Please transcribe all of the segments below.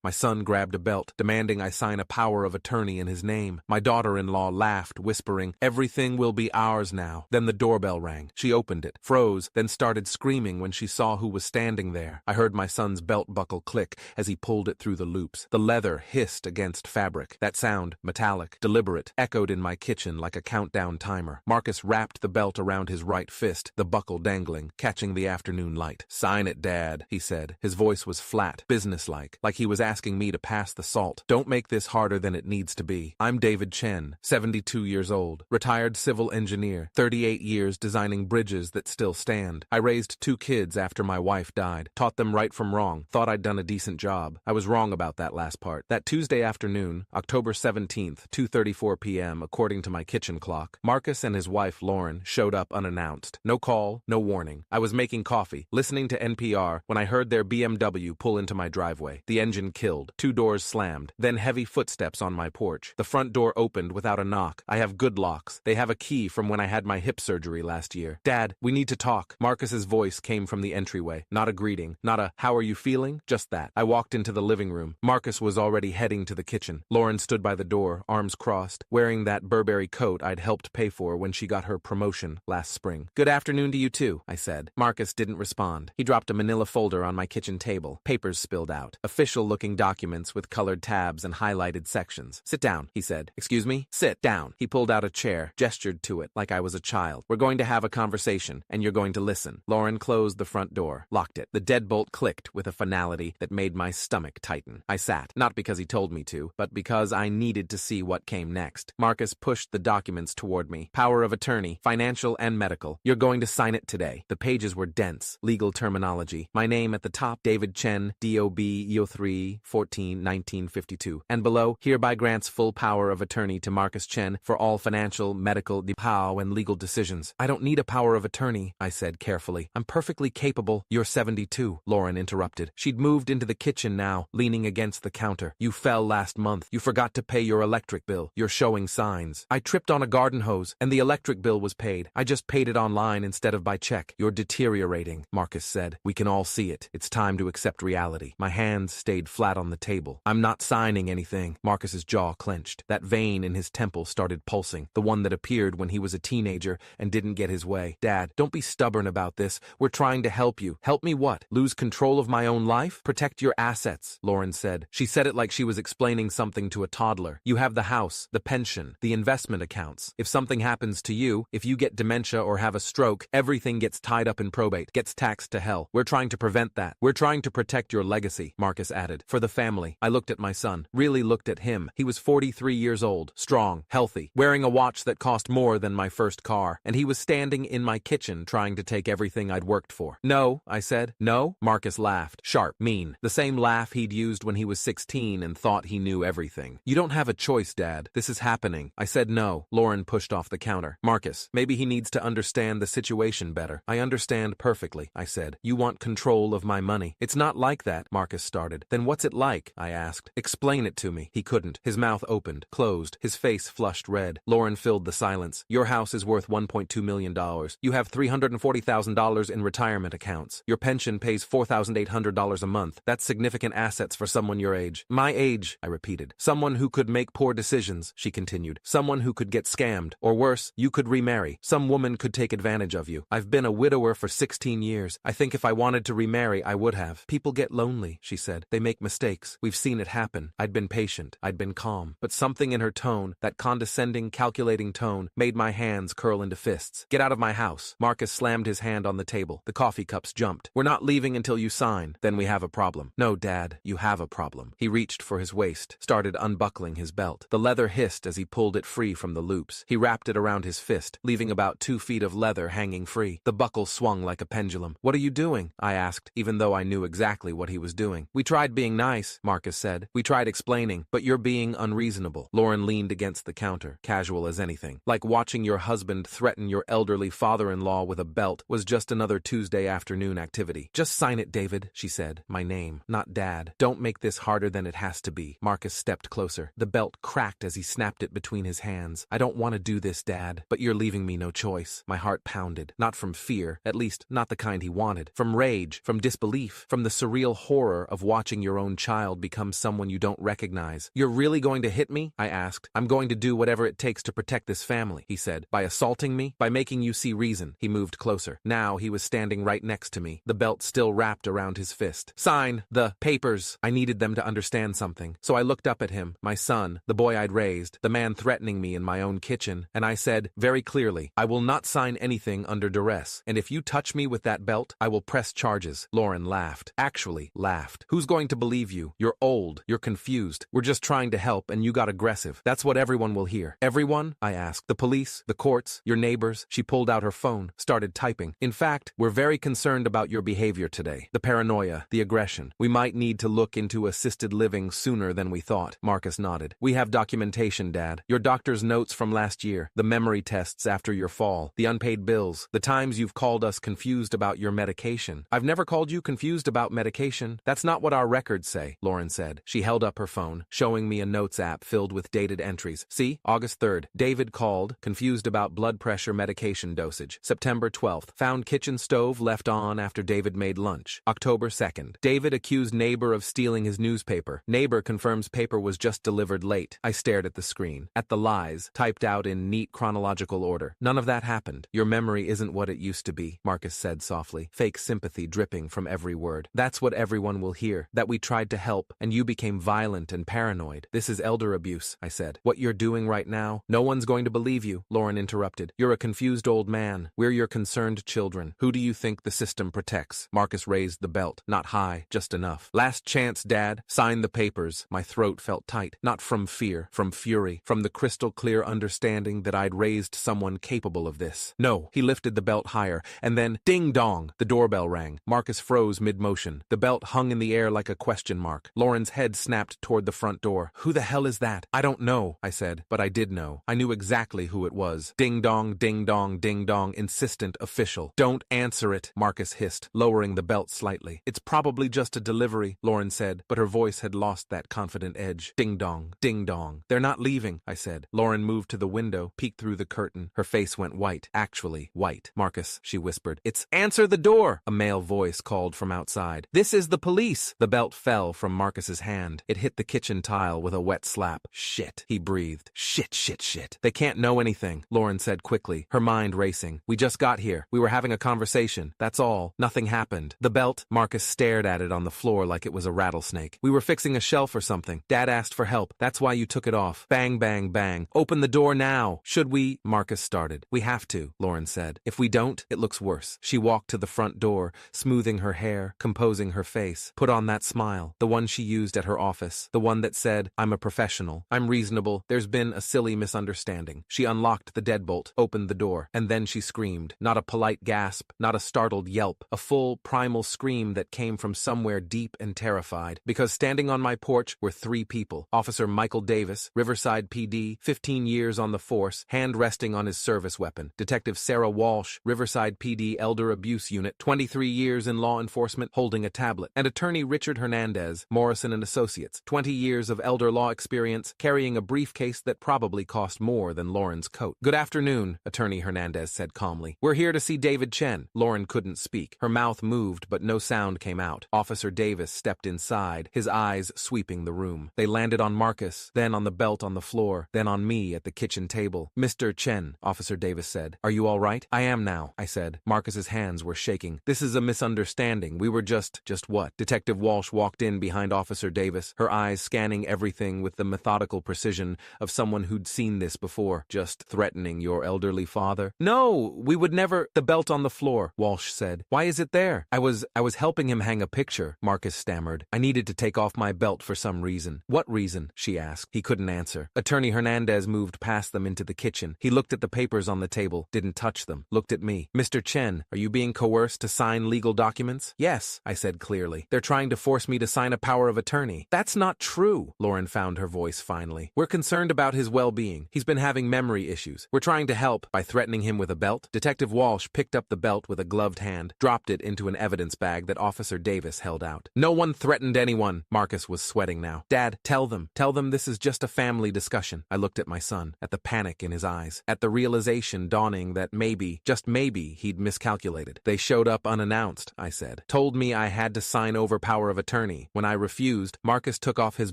My son grabbed a belt, demanding I sign a power of attorney in his name. My daughter-in-law laughed, whispering, "Everything will be ours now." Then the doorbell rang. She opened it, froze, then started screaming when she saw who was standing there. I heard my son's belt buckle click as he pulled it through the loops. The leather hissed against fabric. That sound, metallic, deliberate, echoed in my kitchen like a countdown timer. Marcus wrapped the belt around his right fist, the buckle dangling, catching the afternoon light. "Sign it, Dad," he said. His voice was flat, businesslike, like he was asking me to pass the salt. "Don't make this harder than it needs to be. I'm David Chen, 72 years old, retired civil engineer, 38 years designing bridges that still stand. I raised 2 kids after my wife died, taught them right from wrong, thought I'd done a decent job. I was wrong about that last part. That Tuesday afternoon, October 17th, 2:34 p.m., according to my kitchen clock, Marcus and his wife, Lauren, showed up unannounced. No call, no warning. I was making coffee, listening to NPR, when I heard their BMW pull into my driveway. The engine killed. 2 doors slammed. Then heavy footsteps on my porch. The front door opened without a knock. I have good locks. They have a key from when I had my hip surgery last year. "Dad, we need to talk." Marcus's voice came from the entryway. Not a greeting, not a "how are you feeling?" just that. I walked into the living room. Marcus was already heading to the kitchen. Lauren stood by the door, arms crossed, wearing that Burberry coat I'd helped pay for when she got her promotion last spring. "Good afternoon to you too," I said. Marcus didn't respond. He dropped a manila folder on my kitchen table. Papers spilled out. Official-looking documents with colored tabs and highlighted sections. "Sit down," he said. "Excuse me? Sit down." He pulled out a chair, gestured to it like I was a child. "We're going to have a conversation, and you're going to listen." Lauren closed the front door, locked it. The deadbolt clicked with a finality that made my stomach tighten. I sat, not because he told me to, but because I needed to see what came next. Marcus pushed the documents toward me. "Power of attorney, financial and medical. You're going to sign it today." The pages were dense, legal terminology. My name at the top, David Chen, DOB EO3 14 1952. And below, hereby grants full power of attorney to Marcus Chen for all financial, medical, DPOW, and legal decisions. "I don't need a power of attorney," I said carefully. "I'm perfectly capable." "You're 72, Lauren interrupted. She'd moved into the kitchen now, leaning against the counter. "You fell last month. You forgot to pay your electric bill. You're showing signs." "I tripped on a garden hose, and the electric bill was paid. I just paid it online instead of by check." "You're deteriorating," Marcus said. "We can all see it. It's time to accept reality." My hands stayed flat on the table. "I'm not signing anything." Marcus's jaw clenched. That vein in his temple started pulsing, the one that appeared when he was a teenager and didn't get his way. "Dad, don't be stubborn about this. We're trying to help you." "Help me what? Lose control of my own life?" "Protect your assets," Lauren said. She said it like she was explaining something to a toddler. "You have the house, the pension, the investment accounts. If something happens to you, if you get dementia or have a stroke, everything gets tied up in probate, gets taxed to hell. We're trying to prevent that. We're trying to protect your legacy," Marcus added. "For the family." I looked at my son, really looked at him. He was 43 years old, strong, healthy, wearing a watch that cost more than my first car, and he was standing in my kitchen trying to take everything I'd worked for. "No," I said. "No?" Marcus laughed, sharp, mean, the same laugh he'd used when he was 16 and thought he knew everything. "You don't have a choice, Dad. This is happening." I said no. Lauren pushed off the counter. "Marcus, maybe he needs to understand the situation better." "I understand perfectly," I said. "You want control of my money." "It's not like that," Marcus started. "Then what's it like?" I asked. "Explain it to me." He couldn't. His mouth opened, closed, his face flushed red. Lauren filled the silence. "Your house is worth $1.2 million. You have $340,000 in retirement accounts. Your pension pays $4,800 a month. That's significant assets for someone your age." "My age," I repeated. "Someone who could make poor decisions," she continued. "Someone who could get scammed. Or worse, you could remarry. Some woman could take advantage of you. I've been a widower for 16 years. I think if I wanted to remarry, I would have." "People get lonely," she said. "They make mistakes. We've seen it happen." I'd been patient. I'd been calm. But something in her tone, that condescending, calculating tone, made my hands curl into fists. "Get out of my house." Marcus slammed his hand on the table. The coffee cups jumped. "We're not leaving until you sign. Then we have a problem." "No, Dad, you have a problem." He reached for his waist, started unbuckling his belt. The leather hissed as he pulled it free from the loops. He wrapped it around his fist, leaving about 2 feet of leather hanging free. The buckle swung like a pendulum. "What are you doing?" I asked, even though I knew exactly what he was doing. "We tried being nice," Marcus said. "We tried explaining, but you're being unreasonable." Lauren leaned against the counter, casual as anything. "Like watching your husband threaten your elderly father-in-law with a belt was just another Tuesday afternoon activity." "Just sign it, David," she said. "My name, not Dad. Don't make this harder than it has to be." Marcus stepped closer. The belt cracked as he snapped it between his hands. "I don't want to do this, Dad, but you're leaving me no choice." My heart pounded. Not from fear, at least not the kind he wanted. From rage, from disbelief, from the surreal horror of watching your own own child becomes someone you don't recognize. You're really going to hit me? I asked. I'm going to do whatever it takes to protect this family, he said. By assaulting me? By making you see reason. He moved closer. Now he was standing right next to me, the belt still wrapped around his fist. Sign the papers. I needed them to understand something. So I looked up at him, my son, the boy I'd raised, the man threatening me in my own kitchen, and I said, very clearly, I will not sign anything under duress, and if you touch me with that belt, I will press charges. Lauren laughed. Actually, laughed. Who's going to believe you? You're old. You're confused. We're just trying to help, and you got aggressive. That's what everyone will hear. Everyone? I asked. The police? The courts? Your neighbors? She pulled out her phone, started typing. In fact, we're very concerned about your behavior today. The paranoia, the aggression. We might need to look into assisted living sooner than we thought. Marcus nodded. We have documentation, Dad. Your doctor's notes from last year, the memory tests after your fall, the unpaid bills, the times you've called us confused about your medication. I've never called you confused about medication. That's not what our records say, Lauren said. She held up her phone, showing me a notes app filled with dated entries. See, August 3rd, David called, confused about blood pressure medication dosage. September 12th, found kitchen stove left on after David made lunch. October 2nd, David accused neighbor of stealing his newspaper. Neighbor confirms paper was just delivered late. I stared at the screen, at the lies, typed out in neat chronological order. None of that happened. Your memory isn't what it used to be, Marcus said softly, fake sympathy dripping from every word. That's what everyone will hear, that we tried to help, and you became violent and paranoid. This is elder abuse, I said. What you're doing right now, no one's going to believe you, Lauren interrupted. You're a confused old man. We're your concerned children. Who do you think the system protects? Marcus raised the belt. Not high, just enough. Last chance, Dad. Sign the papers. My throat felt tight. Not from fear, from fury, from the crystal clear understanding that I'd raised someone capable of this. No. He lifted the belt higher, and then, ding dong, the doorbell rang. Marcus froze mid-motion. The belt hung in the air like a question mark. Lauren's head snapped toward the front door. Who the hell is that? I don't know, I said, but I did know. I knew exactly who it was. Ding dong, ding dong, ding dong, insistent official. Don't answer it, Marcus hissed, lowering the belt slightly. It's probably just a delivery, Lauren said, but her voice had lost that confident edge. Ding dong, ding dong. They're not leaving, I said. Lauren moved to the window, peeked through the curtain. Her face went white, actually white. Marcus, she whispered. It's answer the door, a male voice called from outside. This is the police. The belt fell from Marcus's hand. It hit the kitchen tile with a wet slap. Shit, he breathed. Shit, shit, shit. They can't know anything, Lauren said quickly, her mind racing. We just got here. We were having a conversation. That's all. Nothing happened. The belt, Marcus stared at it on the floor like it was a rattlesnake. We were fixing a shelf or something. Dad asked for help. That's why you took it off. Bang, bang, bang. Open the door now. Should we? Marcus started. We have to, Lauren said. If we don't, it looks worse. She walked to the front door, smoothing her hair, composing her face, put on that smile, the one she used at her office, the one that said, I'm a professional. I'm reasonable. There's been a silly misunderstanding. She unlocked the deadbolt, opened the door, and then she screamed. Not a polite gasp, not a startled yelp, a full, primal scream that came from somewhere deep and terrified. Because standing on my porch were three people. Officer Michael Davis, Riverside PD, 15 years on the force, hand resting on his service weapon. Detective Sarah Walsh, Riverside PD Elder Abuse Unit, 23 years in law enforcement, holding a tablet. And attorney Richard Hernandez, Morrison and Associates, 20 years of elder law experience, carrying a briefcase that probably cost more than Lauren's coat. Good afternoon, attorney Hernandez said calmly. We're here to see David Chen. Lauren couldn't speak. Her mouth moved, but no sound came out. Officer Davis stepped inside, his eyes sweeping the room. They landed on Marcus, then on the belt on the floor, then on me at the kitchen table. Mr. Chen, Officer Davis said. Are you all right? I am now, I said. Marcus's hands were shaking. This is a misunderstanding. We were just what? Detective Walsh walked in behind Officer Davis, her eyes scanning everything with the methodical precision of someone who'd seen this before. Just threatening your elderly father? No, we would never. The belt on the floor, Walsh said. Why is it there? I was helping him hang a picture, Marcus stammered. I needed to take off my belt for some reason. What reason? She asked. He couldn't answer. Attorney Hernandez moved past them into the kitchen. He looked at the papers on the table, didn't touch them, looked at me. Mr. Chen, are you being coerced to sign legal documents? Yes, I said clearly. They're trying to force me to sign a power of attorney. That's not true, Lauren found her voice finally. We're concerned about his well-being. He's been having memory issues. We're trying to help by threatening him with a belt. Detective Walsh picked up the belt with a gloved hand, dropped it into an evidence bag that Officer Davis held out. No one threatened anyone. Marcus was sweating now. Dad, tell them this is just a family discussion. I looked at my son, at the panic in his eyes, at the realization dawning that maybe, just maybe, he'd miscalculated. They showed up unannounced, I said. Told me I had to sign over power of attorney. me. When I refused, Marcus took off his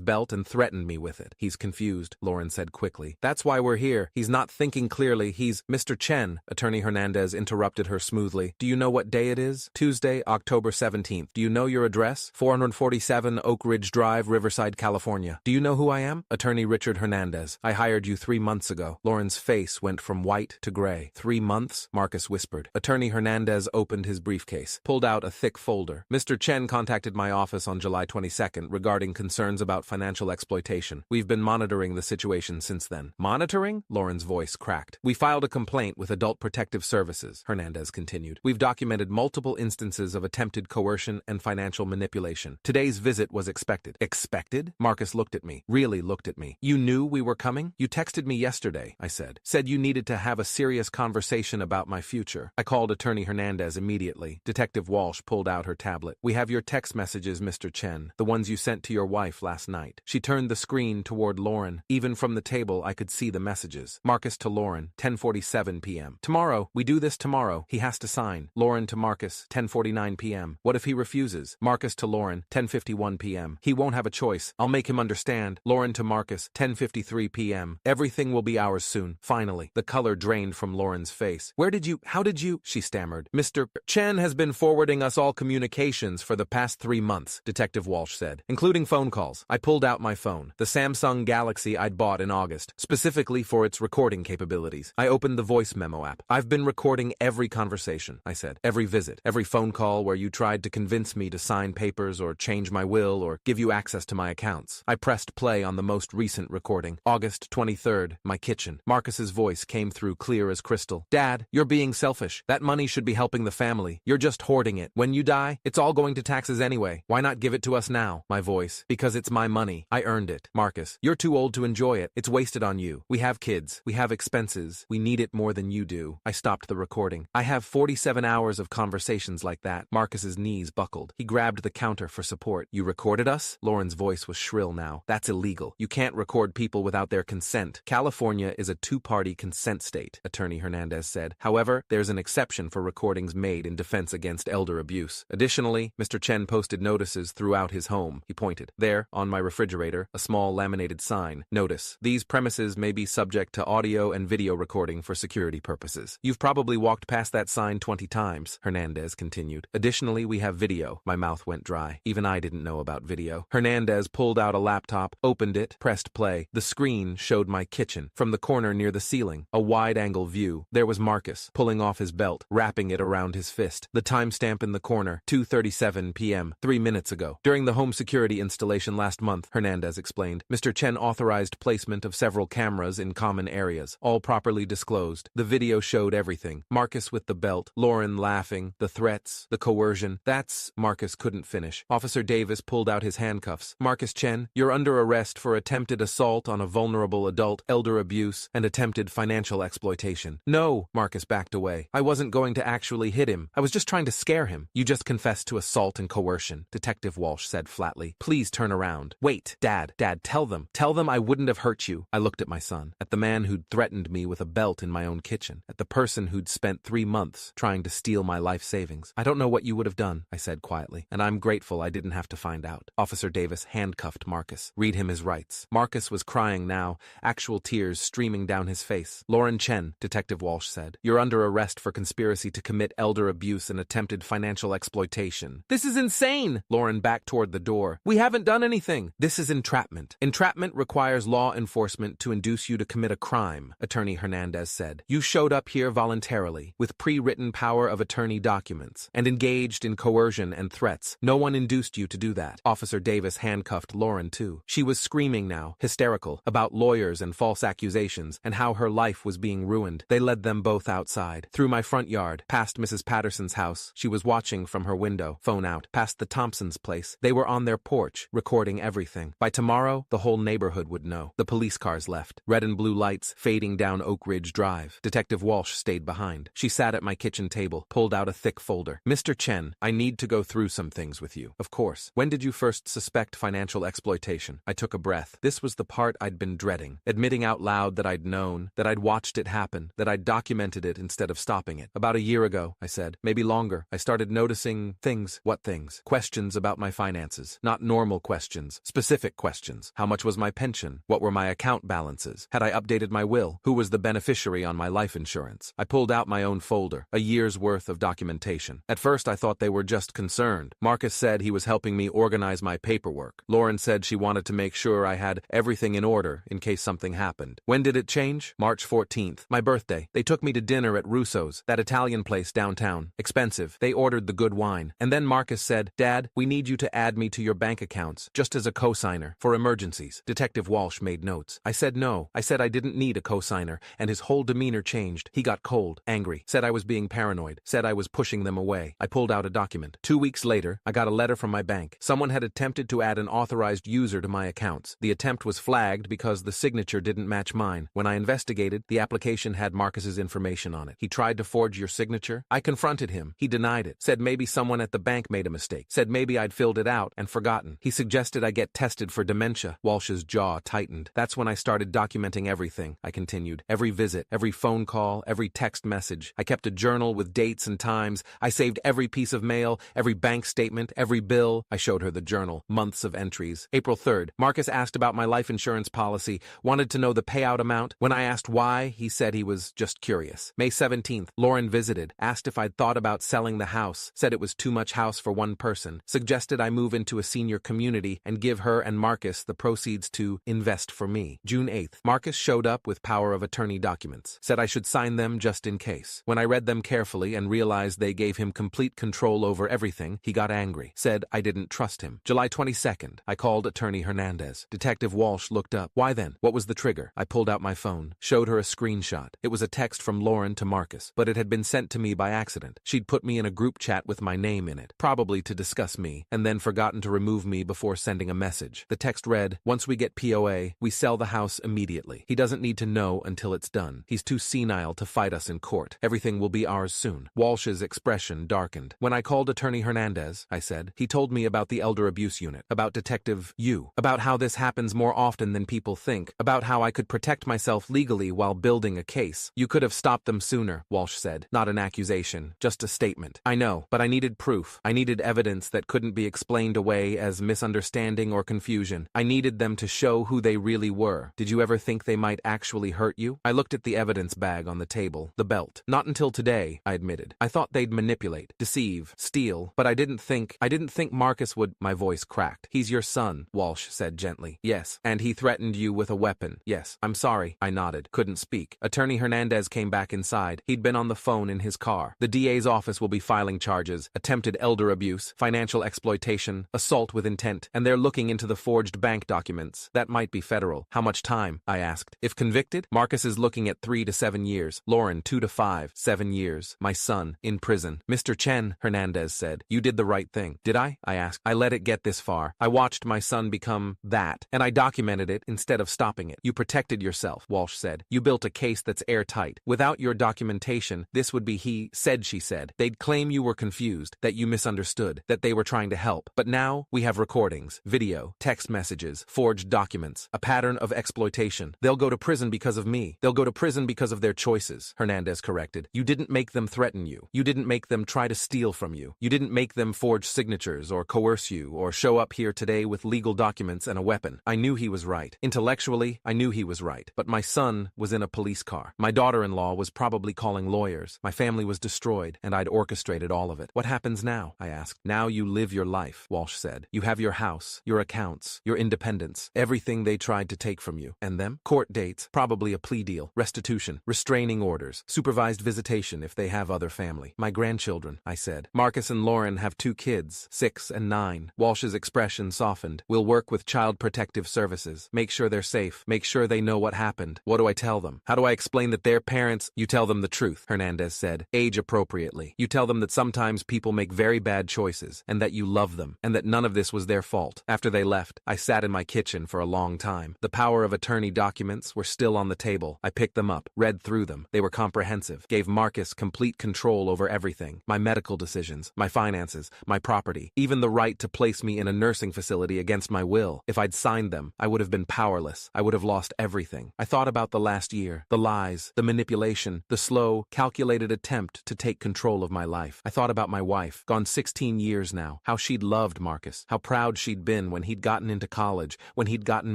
belt and threatened me with it. He's confused, Lauren said quickly. That's why we're here. He's not thinking clearly. He's— Mr. Chen, Attorney Hernandez interrupted her smoothly. Do you know what day it is? Tuesday, October 17th. Do you know your address? 447 Oak Ridge Drive, Riverside, California. Do you know who I am? Attorney Richard Hernandez. I hired you 3 months ago. Lauren's face went from white to gray. 3 months? Marcus whispered. Attorney Hernandez opened his briefcase, pulled out a thick folder. Mr. Chen contacted my office on July 22nd regarding concerns about financial exploitation. We've been monitoring the situation since then. Monitoring? Lauren's voice cracked. We filed a complaint with Adult Protective Services, Hernandez continued. We've documented multiple instances of attempted coercion and financial manipulation. Today's visit was expected. Expected? Marcus looked at me. Really looked at me. You knew we were coming? You texted me yesterday, I said. Said you needed to have a serious conversation about my future. I called Attorney Hernandez immediately. Detective Walsh pulled out her tablet. We have your text messages, Mr. Chen, the ones you sent to your wife last night. She turned the screen toward Lauren. Even from the table, I could see the messages. Marcus to Lauren, 10:47 p.m. Tomorrow, we do this tomorrow. He has to sign. Lauren to Marcus, 10:49 p.m. What if he refuses? Marcus to Lauren, 10:51 p.m. He won't have a choice. I'll make him understand. Lauren to Marcus, 10:53 p.m. Everything will be ours soon. Finally, the color drained from Lauren's face. How did you, she stammered. Mr. Chen has been forwarding us all communications for the past 3 months, Detective Walsh said, including phone calls. I pulled out my phone, the Samsung Galaxy I'd bought in August, specifically for its recording capabilities. I opened the voice memo app. I've been recording every conversation, I said, every visit, every phone call where you tried to convince me to sign papers or change my will or give you access to my accounts. I pressed play on the most recent recording, August 23rd, my kitchen. Marcus's voice came through clear as crystal. Dad, you're being selfish. That money should be helping the family. You're just hoarding it. When you die, it's all going to taxes anyway. Why not give it to us now? My voice. Because it's my money. I earned it. Marcus, you're too old to enjoy it. It's wasted on you. We have kids. We have expenses. We need it more than you do. I stopped the recording. I have 47 hours of conversations like that. Marcus's knees buckled. He grabbed the counter for support. You recorded us? Lauren's voice was shrill now. That's illegal. You can't record people without their consent. California is a two-party consent state, Attorney Hernandez said. However, there's an exception for recordings made in defense against elder abuse. Additionally, Mr. Chen posted notices throughout his home. He pointed. There, on my refrigerator, a small laminated sign. Notice. These premises may be subject to audio and video recording for security purposes. You've probably walked past that sign 20 times, Hernandez continued. Additionally, we have video. My mouth went dry. Even I didn't know about video. Hernandez pulled out a laptop, opened it, pressed play. The screen showed my kitchen. From the corner near the ceiling, a wide-angle view, there was Marcus, pulling off his belt, wrapping it around his fist. The timestamp in the corner, 2:37 p.m., 3 minutes ago. During the home security installation last month, Hernandez explained, Mr. Chen authorized placement of several cameras in common areas, all properly disclosed. The video showed everything. Marcus with the belt, Lauren laughing, the threats, the coercion. That's— Marcus couldn't finish. Officer Davis pulled out his handcuffs. Marcus Chen, you're under arrest for attempted assault on a vulnerable adult, elder abuse, and attempted financial exploitation. No, Marcus backed away. I wasn't going to actually hit him. I was just trying to scare him. You just confessed to assault and coercion, Detective Walsh said flatly. Please turn around. Wait, Dad, tell them. Tell them I wouldn't have hurt you. I looked at my son, at the man who'd threatened me with a belt in my own kitchen, at the person who'd spent 3 months trying to steal my life savings. I don't know what you would have done, I said quietly, and I'm grateful I didn't have to find out. Officer Davis handcuffed Marcus. Read him his rights. Marcus was crying now, actual tears streaming down his face. Lauren Chen, Detective Walsh said, you're under arrest for conspiracy to commit elder abuse and attempted financial exploitation. This is insane! Lauren backed toward the door. We haven't done anything. This is entrapment. Entrapment requires law enforcement to induce you to commit a crime, Attorney Hernandez said. You showed up here voluntarily, with pre-written power of attorney documents, and engaged in coercion and threats. No one induced you to do that. Officer Davis handcuffed Lauren too. She was screaming now, hysterical, about lawyers and false accusations, and how her life was being ruined. They led them both outside, through my front yard, past Mrs. Patterson's house. She was watching from her window, phone out, past the Thompsons' place. They were on their porch, recording everything. By tomorrow, the whole neighborhood would know. The police cars left, red and blue lights fading down Oak Ridge Drive. Detective Walsh stayed behind. She sat at my kitchen table, pulled out a thick folder. Mr. Chen, I need to go through some things with you. Of course. When did you first suspect financial exploitation? I took a breath. This was the part I'd been dreading. Admitting out loud that I'd known, that I'd watched it happen, that I'd documented it instead of stopping it. About a year ago, I said. Maybe longer. I started noticing things. What things? Questions about my finances. Not normal questions, specific questions. How much was my pension? What were my account balances? Had I updated my will? Who was the beneficiary on my life insurance? I pulled out my own folder, a year's worth of documentation. At first I thought they were just concerned. Marcus said he was helping me organize my paperwork. Lauren said she wanted to make sure I had everything in order in case something happened. When did it change? March 14th, my birthday. They took me to dinner at Russo's, that Italian place downtown. Expensive. They ordered the good wine. And then Marcus said, "Dad, we need you to add me to your bank accounts, just as a cosigner, for emergencies." Detective Walsh made notes. I said no. I said I didn't need a cosigner, and his whole demeanor changed. He got cold, angry, said I was being paranoid, said I was pushing them away. I pulled out a document. 2 weeks later, I got a letter from my bank. Someone had attempted to add an authorized user to my accounts. The attempt was flagged because the signature didn't match mine. When I investigated, the application had Marcus's information on it. He tried to forge your signature. I confronted him. He denied it, said maybe someone at the bank made a mistake, said maybe I'd filled it out and forgotten. He suggested I get tested for dementia. Walsh's jaw tightened. That's when I started documenting everything, I continued. Every visit, every phone call, every text message. I kept a journal with dates and times. I saved every piece of mail, every bank statement, every bill. I showed her the journal, months of entries. April 3rd, Marcus asked about my life insurance policy, wanted to know the payout amount. When I asked why, he said he was just curious. May 17th, Lauren visited, asked if I'd thought about selling the house, said it was too much house for one person, suggested I move into a senior community and give her and Marcus the proceeds to invest for me. June 8th, Marcus showed up with power of attorney documents, said I should sign them just in case. When I read them carefully and realized they gave him complete control over everything, he got angry, said I didn't trust him. July 22nd, I called Attorney Hernandez. Detective Walsh looked up. Why then? What was the trigger? I pulled out my phone, showed her a screenshot. It was a text from Lauren to Marcus, but it had been sent to me by accident. She'd put me in a group chat with my name in it, probably to discuss me, and then forgotten to remove me before sending a message. The text read, "Once we get POA, we sell the house immediately. He doesn't need to know until it's done. He's too senile to fight us in court. Everything will be ours soon." Walsh's expression darkened. When I called Attorney Hernandez, I said, he told me about the elder abuse unit, about Detective Yu, about how this happens more often than people think, about how I could protect myself legally while building a case. "You could have stopped them sooner," Walsh said. "Not an accusation, just a statement." "I know, but I needed proof. I needed evidence that couldn't be explained away as misunderstanding or confusion. I needed them to show who they really were. Did you ever think they might actually hurt you?" I looked at the evidence bag on the table, the belt. "Not until today," I admitted. "I thought they'd manipulate, deceive, steal, but I didn't think Marcus would." My voice cracked. "He's your son," Walsh said gently. "Yes. And he threatened you with a weapon." "Yes." "I'm sorry." I nodded. Couldn't speak. Attorney Hernandez came back inside. He'd been on the phone in his car. "The DA's office will be filing charges, attempted elder abuse, financial exploitation, assault with intent, and they're looking into the forged bank documents. That might be federal." "How much time?" I asked. "If convicted, Marcus is looking at 3 to 7 years. Lauren, 2 to 5, 7 years. My son, in prison." "Mr. Chen," Hernandez said, "you did the right thing." "Did I?" I asked. "I let it get this far. I watched my son become that, and I documented it instead of stopping it." "You protected yourself," Walsh said. "You built a case that's airtight. Without your documentation, this would be he said, she said. They'd claim you were confused, that you misunderstood, that they were trying to help. But now, we have recordings, video, text messages, forged documents, a pattern of exploitation. They'll go to prison because of me. They'll go to prison because of their choices," Hernandez corrected. "You didn't make them threaten you. You didn't make them try to steal from you. You didn't make them forge signatures or coerce you or show up here today with legal documents and a weapon." I knew he was right. Intellectually, I knew he was right. But my son was in a police car. My daughter-in-law was probably calling lawyers. My family was destroyed, and I'd orchestrated all of it. "What happens now?" I asked. "Now you live your life," Walsh said. "You have your house, your accounts, your independence, everything they tried to take from you. And them? Court dates, probably a plea deal, restitution, restraining orders, supervised visitation if they have other family. My grandchildren," I said. "Marcus and Lauren have 2 kids, 6 and 9. Walsh's expression softened. "We'll work with Child Protective Services. Make sure they're safe. Make sure they know what happened. What do I tell them? How do I explain that their parents—" "You tell them the truth," Hernandez said. "Age appropriately. You tell them that sometimes people make very bad choices, and that you love them, and that none of this was their fault." After they left, I sat in my kitchen for a long time. The power of attorney documents were still on the table. I picked them up, read through them. They were comprehensive, gave Marcus complete control over everything. My medical decisions, my finances, my property, even the right to place me in a nursing facility against my will. If I'd signed them, I would have been powerless. I would have lost everything. I thought about the last year, the lies, the manipulation, the slow, calculated attempt to take control of my life. I thought about my wife, gone 16 years now, how she'd she'd loved Marcus, how proud she'd been when he'd gotten into college, when he'd gotten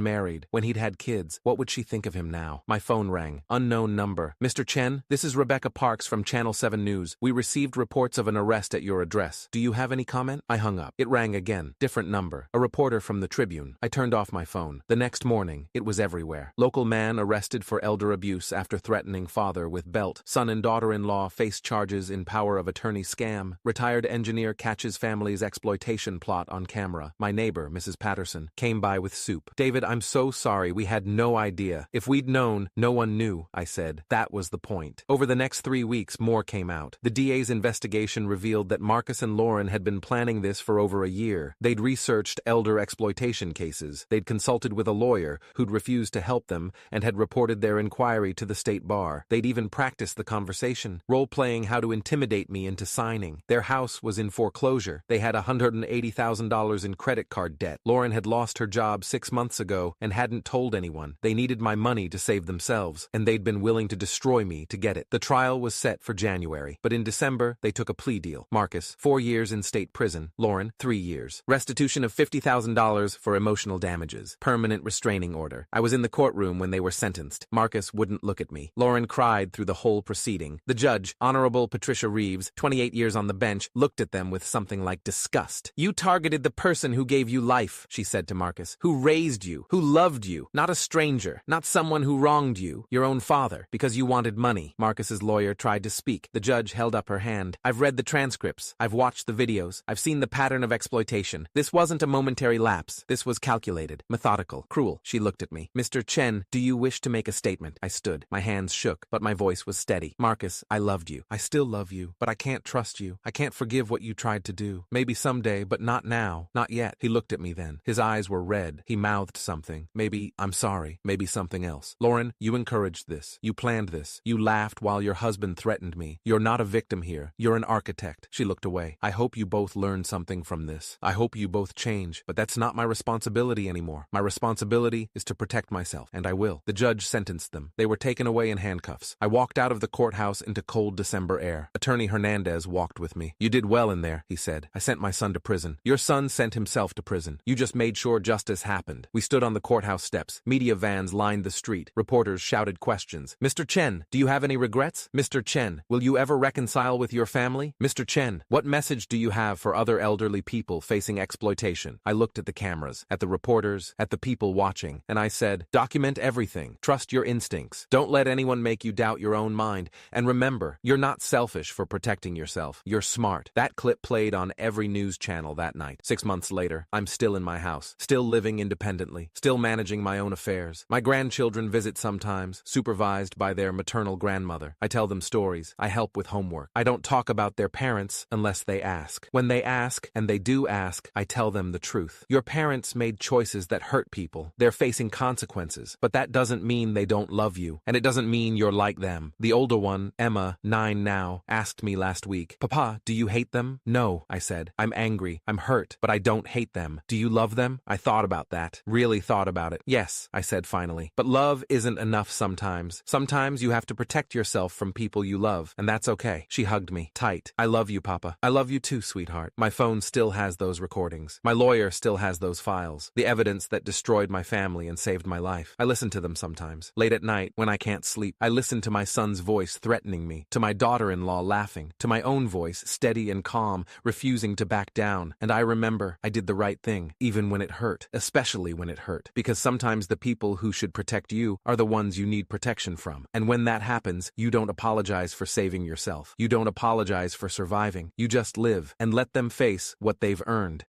married, when he'd had kids. What would she think of him now? My phone rang. Unknown number. Mr. Chen, this is Rebecca Parks from Channel 7 News. We received reports of an arrest at your address. Do you have any comment? I hung up. It rang again. Different number. A reporter from the Tribune. I turned off my phone. The next morning, it was everywhere. Local man arrested for elder abuse after threatening father with belt. Son and daughter-in-law face charges in power of attorney scam. Retired engineer catches family's exploitation plot on camera. My neighbor, Mrs. Patterson, came by with soup. David, I'm so sorry. We had no idea. If we'd known, no one knew, I said. That was the point. Over the next 3 weeks, more came out. The DA's investigation revealed that Marcus and Lauren had been planning this for over a year. They'd researched elder exploitation cases. They'd consulted with a lawyer who'd refused to help them and had reported their inquiry to the state bar. They'd even practiced the conversation, role-playing how to intimidate me into signing. Their house was in foreclosure. They had $180,000 in credit card debt. Lauren had lost her job 6 months ago and hadn't told anyone. They needed my money to save themselves, and they'd been willing to destroy me to get it. The trial was set for January, but in December, they took a plea deal. Marcus, 4 years in state prison. Lauren, 3 years. Restitution of $50,000 for emotional damages. Permanent restraining order. I was in the courtroom when they were sentenced. Marcus wouldn't look at me. Lauren cried through the whole proceeding. The judge, Honorable Patricia Reeves, 28 years on the bench, looked at them with something like disgust. You targeted the person who gave you life, she said to Marcus, who raised you, who loved you, not a stranger, not someone who wronged you, your own father, because you wanted money. Marcus's lawyer tried to speak. The judge held up her hand. I've read the transcripts. I've watched the videos. I've seen the pattern of exploitation. This wasn't a momentary lapse. This was calculated, methodical, cruel. She looked at me. Mr. Chen, do you wish to make a statement? I stood. My hands shook, but my voice was steady. Marcus, I loved you. I still love you, but I can't trust you. I can't forgive what you tried to do. Maybe someday, but not now. Not yet. He looked at me then. His eyes were red. He mouthed something. Maybe, I'm sorry. Maybe something else. Lauren, you encouraged this. You planned this. You laughed while your husband threatened me. You're not a victim here. You're an architect. She looked away. I hope you both learn something from this. I hope you both change, but that's not my responsibility anymore. My responsibility is to protect myself, and I will. The judge sentenced them. They were taken away in handcuffs. I walked out of the courthouse into cold December air. Attorney Hernandez walked with me. You did well in there, he said. I sent my son to prison. Your son sent himself to prison. You just made sure justice happened. We stood on the courthouse steps. Media vans lined the street. Reporters shouted questions. Mr. Chen, do you have any regrets? Mr. Chen, will you ever reconcile with your family? Mr. Chen, what message do you have for other elderly people facing exploitation? I looked at the cameras, at the reporters, at the people watching, and I said, document everything. Trust your instincts. Don't let anyone make you doubt your own mind. And remember, you're not selfish for protecting yourself. You're smart. That clip played on every news channel that night. 6 months later, I'm still in my house, still living independently, still managing my own affairs. My grandchildren visit sometimes, supervised by their maternal grandmother. I tell them stories. I help with homework. I don't talk about their parents unless they ask. When they ask, and they do ask, I tell them the truth. Your parents made choices that hurt people. They're facing consequences, but that doesn't mean they don't love you, and it doesn't mean you're like them. The older one, Emma, 9 now, asked me last week, Papa, do you hate them? No, I said. I'm angry. I'm hurt, but I don't hate them. Do you love them? I thought about that. Really thought about it. Yes, I said finally. But love isn't enough sometimes. Sometimes you have to protect yourself from people you love, and that's okay. She hugged me tight. I love you, Papa. I love you too, sweetheart. My phone still has those recordings. My lawyer still has those files. The evidence that destroyed my family and saved my life. I listen to them sometimes. Late at night, when I can't sleep, I listen to my son's voice threatening me, to my daughter-in-law laughing, to my own voice steady and calm, refusing to back down. And I remember I did the right thing, even when it hurt, especially when it hurt, because sometimes the people who should protect you are the ones you need protection from. And when that happens, you don't apologize for saving yourself. You don't apologize for surviving. You just live and let them face what they've earned.